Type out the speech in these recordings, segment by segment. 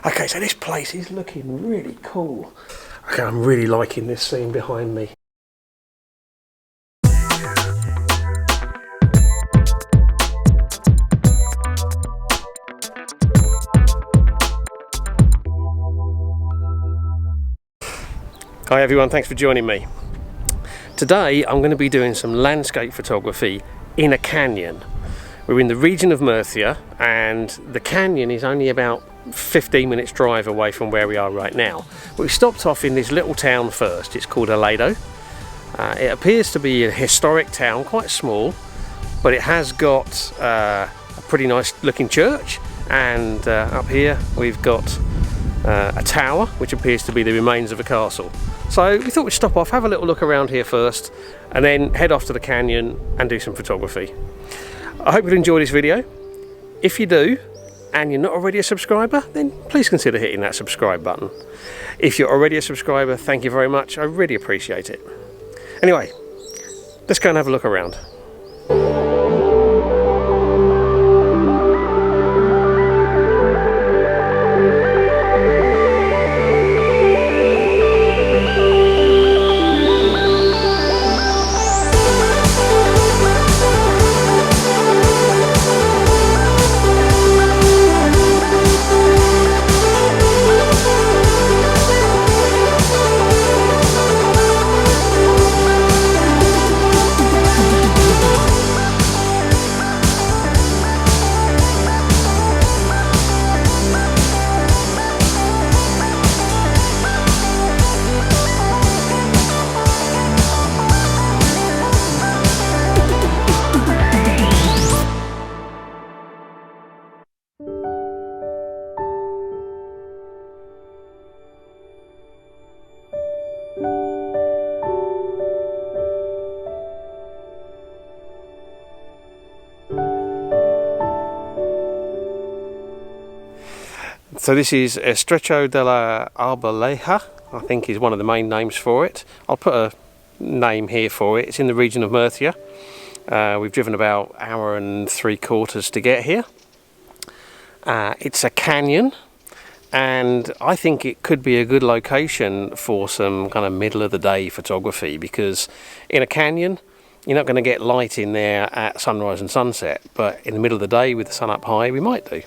Okay, so this place is looking really cool. Okay, I'm really liking this scene behind me. Hi everyone, thanks for joining me. Today I'm going to be doing some landscape photography in a canyon. We're in the region of Murcia and the canyon is only about 15 minutes drive away from where we are right now. But we stopped off in this little town first. It's called Estrecho. It appears to be a historic town, quite small, but it has got a pretty nice looking church, and up here we've got a tower which appears to be the remains of a castle. So we thought we'd stop off, have a little look around here first, and then head off to the canyon and do some photography. I hope you'll enjoy this video. If you do, and you're not already a subscriber, then please consider hitting that subscribe button. If you're already a subscriber, thank you very much. I really appreciate it. Anyway, let's go and have a look around. So this is Estrecho de la Arboleja, I think is one of the main names for it. I'll put a name here for it. It's in the region of Murcia. We've driven about an hour and 3/4 to get here. It's a canyon, and I think it could be a good location for some kind of middle of the day photography, because in a canyon you're not going to get light in there at sunrise and sunset, but in the middle of the day with the sun up high we might do.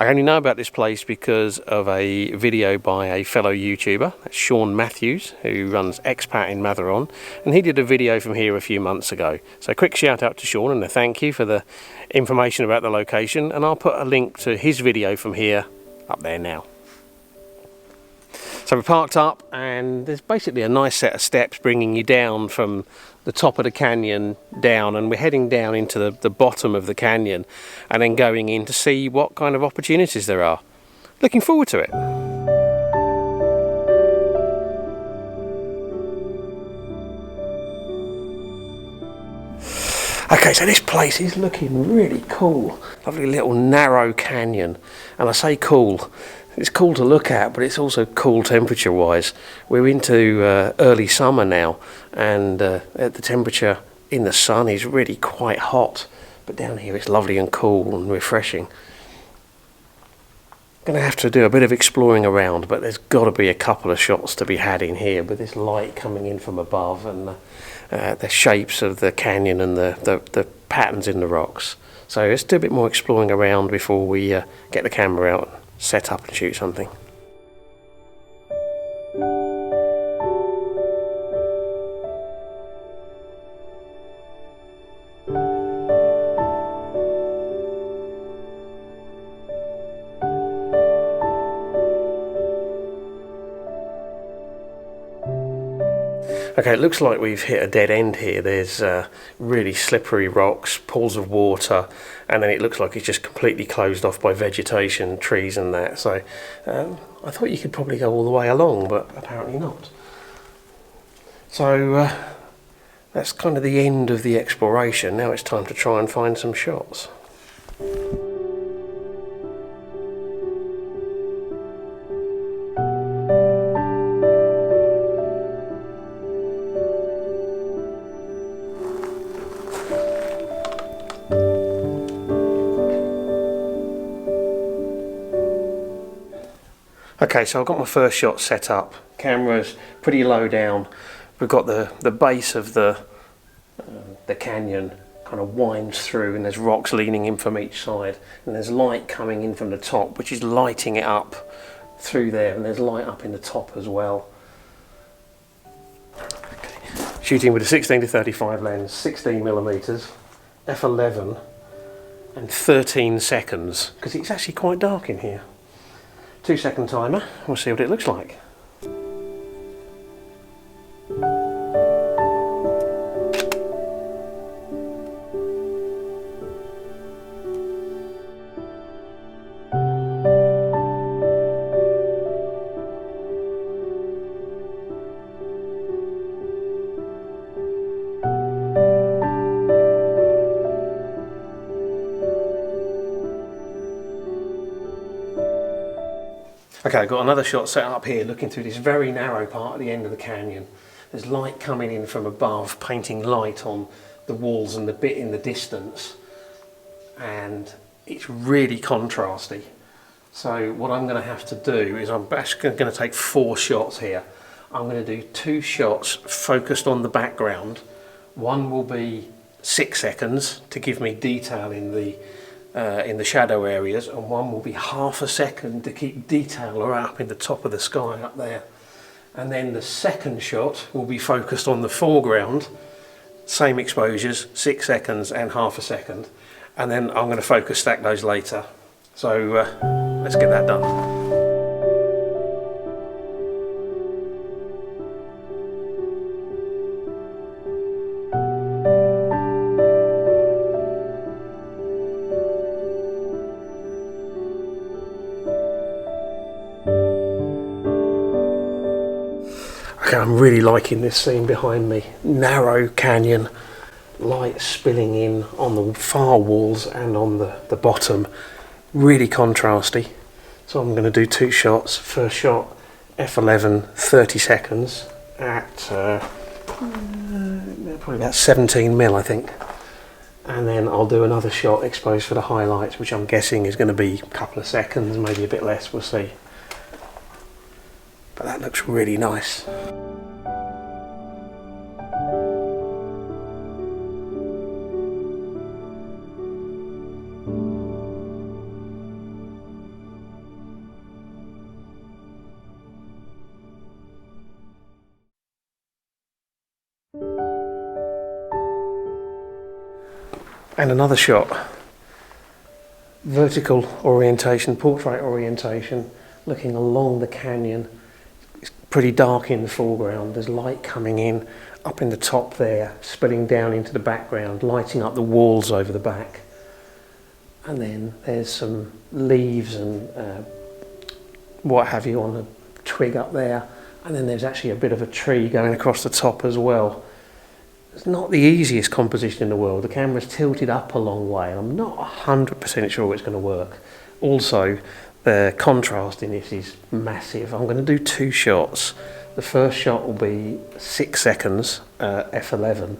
I only know about this place because of a video by a fellow YouTuber, that's Sean Matthews, who runs Expat in Matheron, and he did a video from here a few months ago. So a quick shout out to Sean and a thank you for the information about the location, and I'll put a link to his video from here up there now. So we're parked up, and there's basically a nice set of steps bringing you down from the top of the canyon down, and we're heading down into the bottom of the canyon and then going in to see what kind of opportunities there are. Looking forward to it. Okay, so this place is looking really cool. Lovely little narrow canyon, and I say cool. It's cool to look at, but it's also cool temperature wise. We're into early summer now, and the temperature in the sun is really quite hot, but down here it's lovely and cool and refreshing. Gonna have to do a bit of exploring around, but there's got to be a couple of shots to be had in here with this light coming in from above, and the shapes of the canyon and the patterns in the rocks. So let's do a bit more exploring around before we get the camera out, set up and shoot something. Okay, it looks like we've hit a dead end here. There's really slippery rocks, pools of water, and then it looks like it's just completely closed off by vegetation, trees and that. So I thought you could probably go all the way along, but apparently not. So that's kind of the end of the exploration. Now it's time to try and find some shots. Okay, so I've got my first shot set up. Camera's pretty low down. We've got the base of the canyon kind of winds through, and there's rocks leaning in from each side, and there's light coming in from the top, which is lighting it up through there, and there's light up in the top as well. Okay. Shooting with a 16-35 lens, 16mm, f11, and 13 seconds, because it's actually quite dark in here. 2-second timer, we'll see what it looks like. Okay, I've got another shot set up here looking through this very narrow part at the end of the canyon. There's light coming in from above, painting light on the walls and the bit in the distance, and it's really contrasty. So what I'm going to have to do is I'm actually going to take 4 shots here. I'm going to do 2 shots focused on the background. One will be 6 seconds to give me detail in the shadow areas, and one will be ½ a second to keep detail up in the top of the sky up there. And then the second shot will be focused on the foreground, same exposures, 6 seconds and ½ a second, and then I'm going to focus stack those later. So let's get that done. Okay, I'm really liking this scene behind me. Narrow canyon, light spilling in on the far walls and on the bottom. Really contrasty. So I'm going to do 2 shots. First shot, f11, 30 seconds at probably about 17mm, I think. And then I'll do another shot exposed for the highlights, which I'm guessing is going to be a couple of seconds, maybe a bit less, we'll see. But that looks really nice. And another shot. Vertical orientation, portrait orientation, looking along the canyon. It's pretty dark in the foreground. There's light coming in up in the top there, spilling down into the background, lighting up the walls over the back. And then there's some leaves and what have you on a twig up there. And then there's actually a bit of a tree going across the top as well. It's not the easiest composition in the world. The camera's tilted up a long way. I'm not 100% sure it's going to work. Also, the contrast in this is massive. I'm going to do 2 shots. The first shot will be 6 seconds, f11,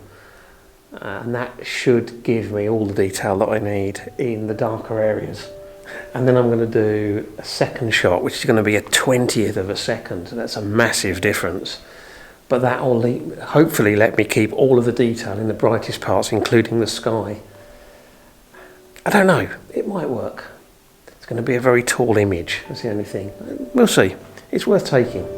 and that should give me all the detail that I need in the darker areas. And then I'm going to do a second shot, which is going to be a 20th of a second. That's a massive difference. But that will hopefully let me keep all of the detail in the brightest parts, including the sky. I don't know, it might work. It's going to be a very tall image, that's the only thing. We'll see. It's worth taking.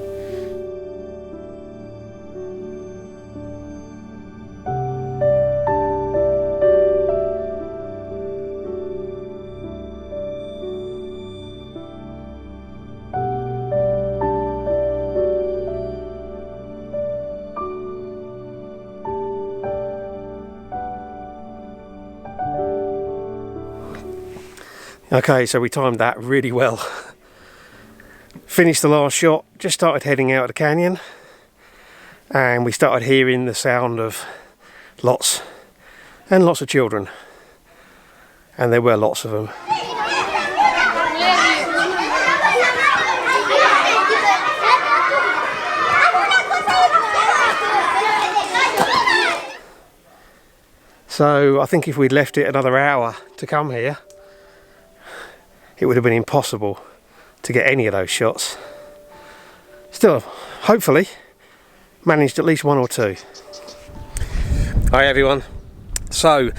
Okay, so we timed that really well. Finished the last shot, just started heading out of the canyon, and we started hearing the sound of lots and lots of children, and there were lots of them. So I think if we'd left it another hour to come here, it would have been impossible to get any of those shots. Still, hopefully, managed at least one or two. Hi everyone. So,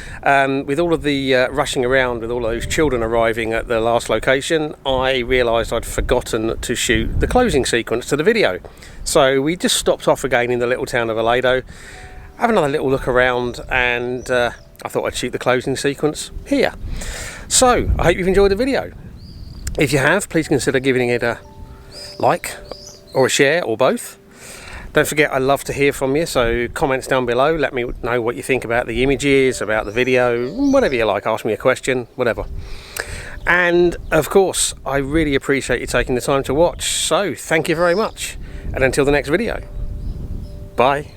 with all of the rushing around, with all those children arriving at the last location, I realised I'd forgotten to shoot the closing sequence to the video. So we just stopped off again in the little town of Arboleja, have another little look around, and I thought I'd shoot the closing sequence here. So, I hope you've enjoyed the video. If you have, please consider giving it a like or a share or both. Don't forget, I love to hear from you, so comments down below, let me know what you think about the images, about the video, whatever you like, ask me a question, whatever. And of course, I really appreciate you taking the time to watch, so thank you very much. And until the next video, bye.